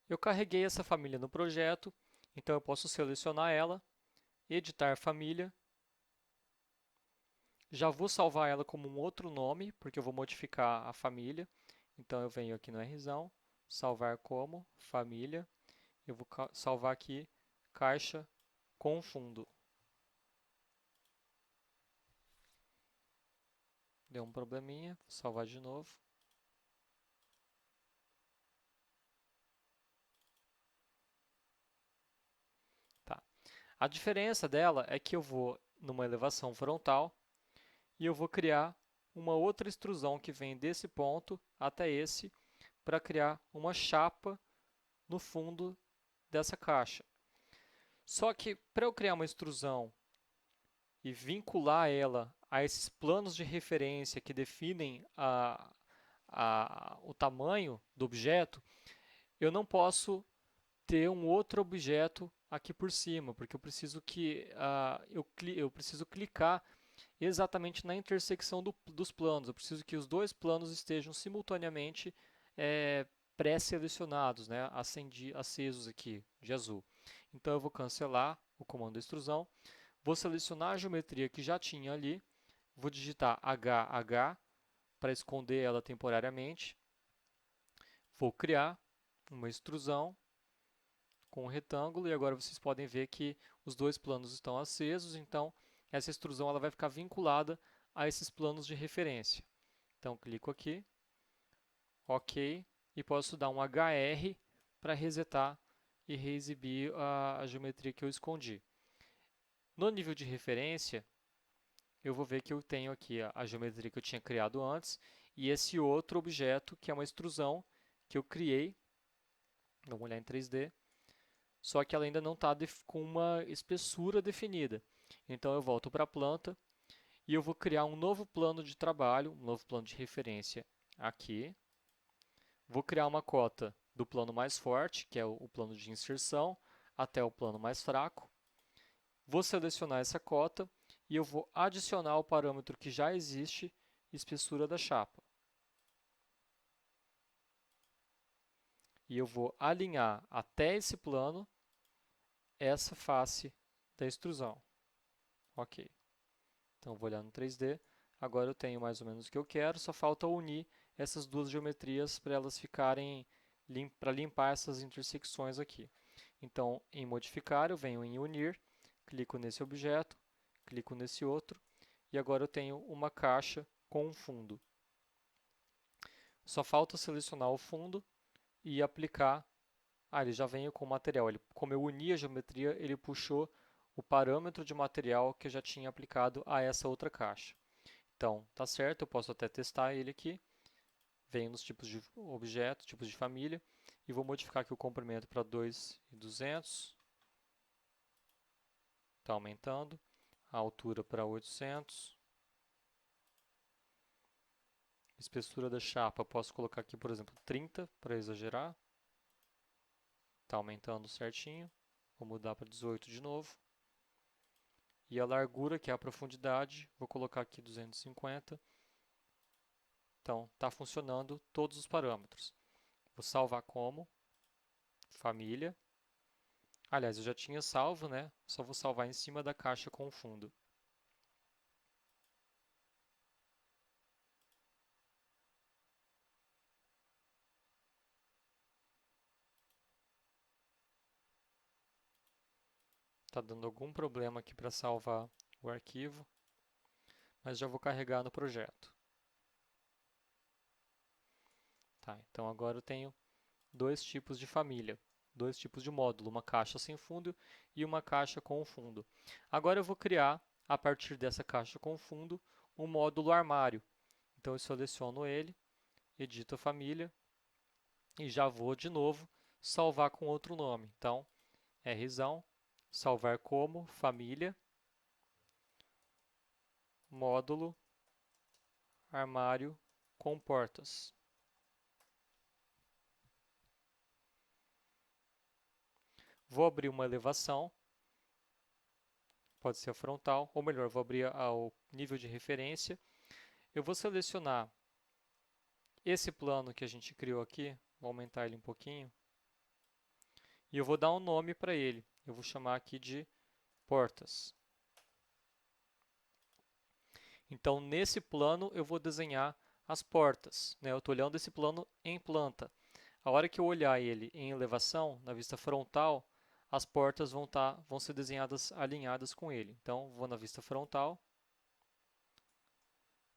Eu carreguei essa família no projeto, então eu posso selecionar ela, editar família, já vou salvar ela como um outro nome, porque eu vou modificar a família. Então eu venho aqui no Rzão, salvar como família, eu vou salvar aqui caixa com fundo. Deu um probleminha, vou salvar de novo. Tá. A diferença dela é que eu vou numa elevação frontal e eu vou criar uma outra extrusão que vem desse ponto até esse para criar uma chapa no fundo dessa caixa. Só que para eu criar uma extrusão e vincular ela a esses planos de referência que definem o tamanho do objeto, eu não posso ter um outro objeto aqui por cima, porque eu preciso que eu preciso clicar exatamente na intersecção dos planos. Eu preciso que os dois planos estejam simultaneamente pré-selecionados, né, acesos aqui de azul. Então eu vou cancelar o comando extrusão, vou selecionar a geometria que já tinha ali, vou digitar HH para esconder ela temporariamente, vou criar uma extrusão com um retângulo e agora vocês podem ver que os dois planos estão acesos, então essa extrusão ela vai ficar vinculada a esses planos de referência. Então clico aqui, OK, e posso dar um HR para resetar e reexibir a geometria que eu escondi. No nível de referência, eu vou ver que eu tenho aqui a geometria que eu tinha criado antes e esse outro objeto que é uma extrusão que eu criei, vamos olhar em 3D, só que ela ainda não está com uma espessura definida. Então eu volto para a planta e eu vou criar um novo plano de trabalho, um novo plano de referência aqui. Vou criar uma cota do plano mais forte, que é o plano de inserção, até o plano mais fraco. Vou selecionar essa cota e eu vou adicionar o parâmetro que já existe, espessura da chapa. E eu vou alinhar até esse plano essa face da extrusão. Ok. Então, vou olhar no 3D. Agora eu tenho mais ou menos o que eu quero, só falta unir essas duas geometrias para elas ficarem para limpar essas intersecções aqui. Então, em modificar, eu venho em unir, clico nesse objeto, clico nesse outro e agora eu tenho uma caixa com um fundo. Só falta selecionar o fundo e aplicar. Ele já vem com o material. Como eu uni a geometria, ele puxou o parâmetro de material que eu já tinha aplicado a essa outra caixa. Então, tá certo, eu posso até testar ele aqui. Venho nos tipos de objeto, tipos de família, e vou modificar aqui o comprimento para 2.200. Está aumentando. A altura para 800. Espessura da chapa, posso colocar aqui, por exemplo, 30 para exagerar. Está aumentando certinho. Vou mudar para 18 de novo. E a largura, que é a profundidade, vou colocar aqui 250. Então, está funcionando todos os parâmetros. Vou salvar como família. Aliás, eu já tinha salvo, né? Só vou salvar em cima da caixa com o fundo. Está dando algum problema aqui para salvar o arquivo, mas já vou carregar no projeto. Tá, então agora eu tenho dois tipos de família, dois tipos de módulo, uma caixa sem fundo e uma caixa com fundo. Agora eu vou criar, a partir dessa caixa com fundo, um módulo armário. Então eu seleciono ele, edito a família e já vou de novo salvar com outro nome. Então, Rzão, salvar como família, módulo, armário com portas. Vou abrir uma elevação, pode ser a frontal, ou melhor, vou abrir ao nível de referência. Eu vou selecionar esse plano que a gente criou aqui, vou aumentar ele um pouquinho. e eu vou dar um nome para ele. Eu vou chamar aqui de portas. Então, nesse plano, eu vou desenhar as portas, né? Eu estou olhando esse plano em planta. A hora que eu olhar ele em elevação, na vista frontal, as portas vão ser desenhadas alinhadas com ele. Então, vou na vista frontal,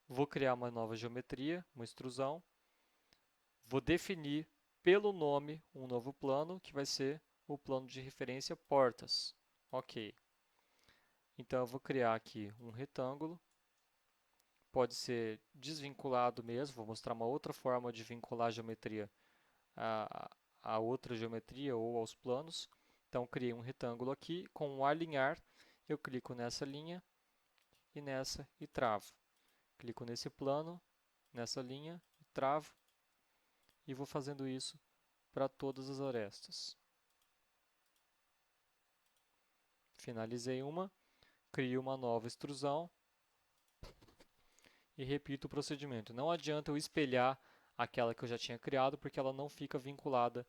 vou criar uma nova geometria, uma extrusão, vou definir pelo nome um novo plano, que vai ser o plano de referência portas. Ok. Então, eu vou criar aqui um retângulo. Pode ser desvinculado mesmo, vou mostrar uma outra forma de vincular a geometria a outra geometria ou aos planos. Então, criei um retângulo aqui, com um alinhar, eu clico nessa linha e nessa e travo. Clico nesse plano, nessa linha, e travo, e vou fazendo isso para todas as arestas. Finalizei uma, crio uma nova extrusão e repito o procedimento. Não adianta eu espelhar aquela que eu já tinha criado, porque ela não fica vinculada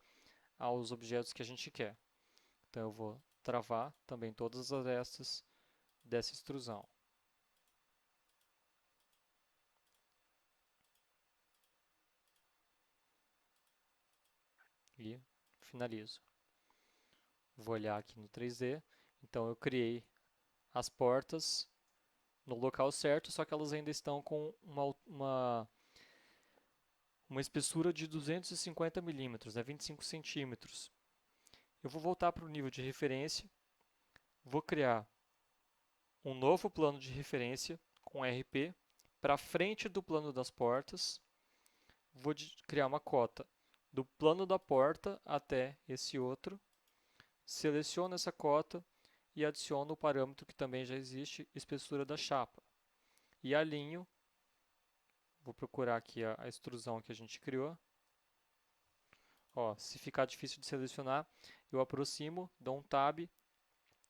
aos objetos que a gente quer. Então, eu vou travar também todas as arestas dessa extrusão. E finalizo. Vou olhar aqui no 3D. Então, eu criei as portas no local certo, só que elas ainda estão com uma espessura de 250 milímetros, 25 centímetros. Eu vou voltar para o nível de referência, vou criar um novo plano de referência com RP para frente do plano das portas, vou criar uma cota do plano da porta até esse outro, seleciono essa cota e adiciono o parâmetro que também já existe, espessura da chapa. E alinho, vou procurar aqui a extrusão que a gente criou. Ó, se ficar difícil de selecionar, eu aproximo, dou um Tab,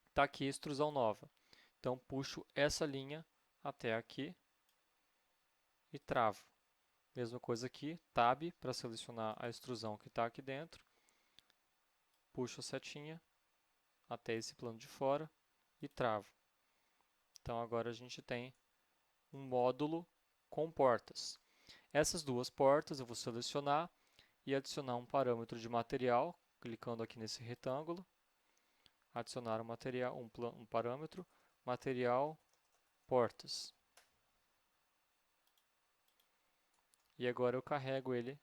está aqui a extrusão nova. Então, puxo essa linha até aqui e travo. Mesma coisa aqui, Tab para selecionar a extrusão que está aqui dentro. Puxo a setinha até esse plano de fora e travo. Então, agora a gente tem um módulo com portas. Essas duas portas eu vou selecionar e adicionar um parâmetro de material, clicando aqui nesse retângulo. Adicionar um parâmetro, material, portas. E agora eu carrego ele,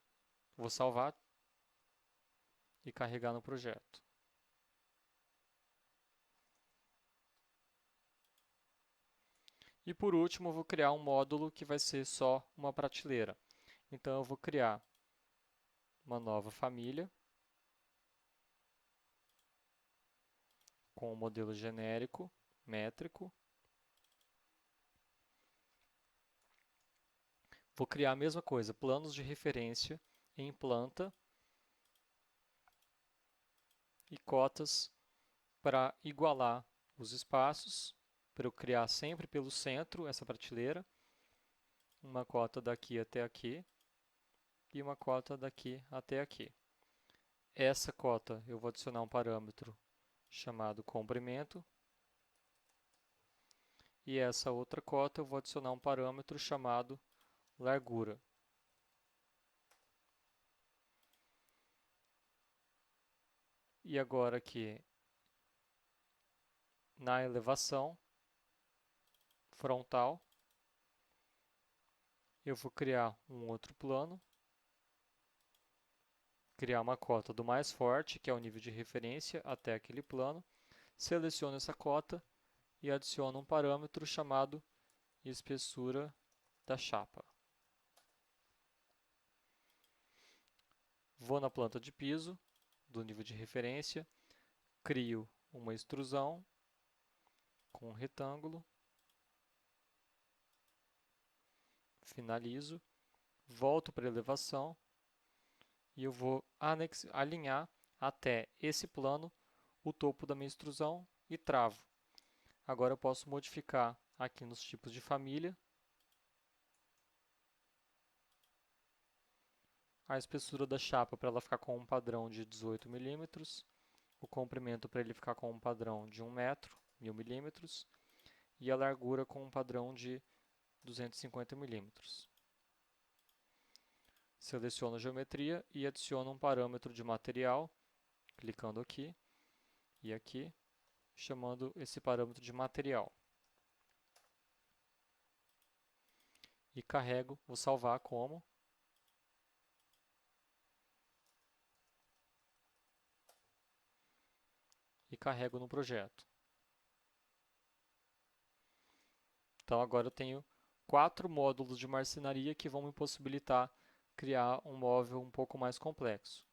vou salvar e carregar no projeto. E por último, eu vou criar um módulo que vai ser só uma prateleira. Então, eu vou criar uma nova família com um modelo genérico, métrico. Vou criar a mesma coisa, planos de referência em planta e cotas para igualar os espaços, para eu criar sempre pelo centro essa prateleira, uma cota daqui até aqui e uma cota daqui até aqui. Essa cota eu vou adicionar um parâmetro chamado comprimento e essa outra cota eu vou adicionar um parâmetro chamado largura. E agora aqui na elevação frontal eu vou criar um outro plano, criar uma cota do mais forte, que é o nível de referência, até aquele plano, seleciono essa cota e adiciono um parâmetro chamado espessura da chapa. Vou na planta de piso do nível de referência, crio uma extrusão com um retângulo, finalizo, volto para a elevação e eu vou alinhar até esse plano o topo da minha extrusão e travo. Agora eu posso modificar aqui nos tipos de família a espessura da chapa para ela ficar com um padrão de 18 milímetros, o comprimento para ele ficar com um padrão de 1 metro, 1000 milímetros, e a largura com um padrão de 250 milímetros. Seleciono a geometria e adiciono um parâmetro de material, clicando aqui e aqui, chamando esse parâmetro de material. E carrego, vou salvar como. E carrego no projeto. Então agora eu tenho 4 módulos de marcenaria que vão me possibilitar criar um móvel um pouco mais complexo.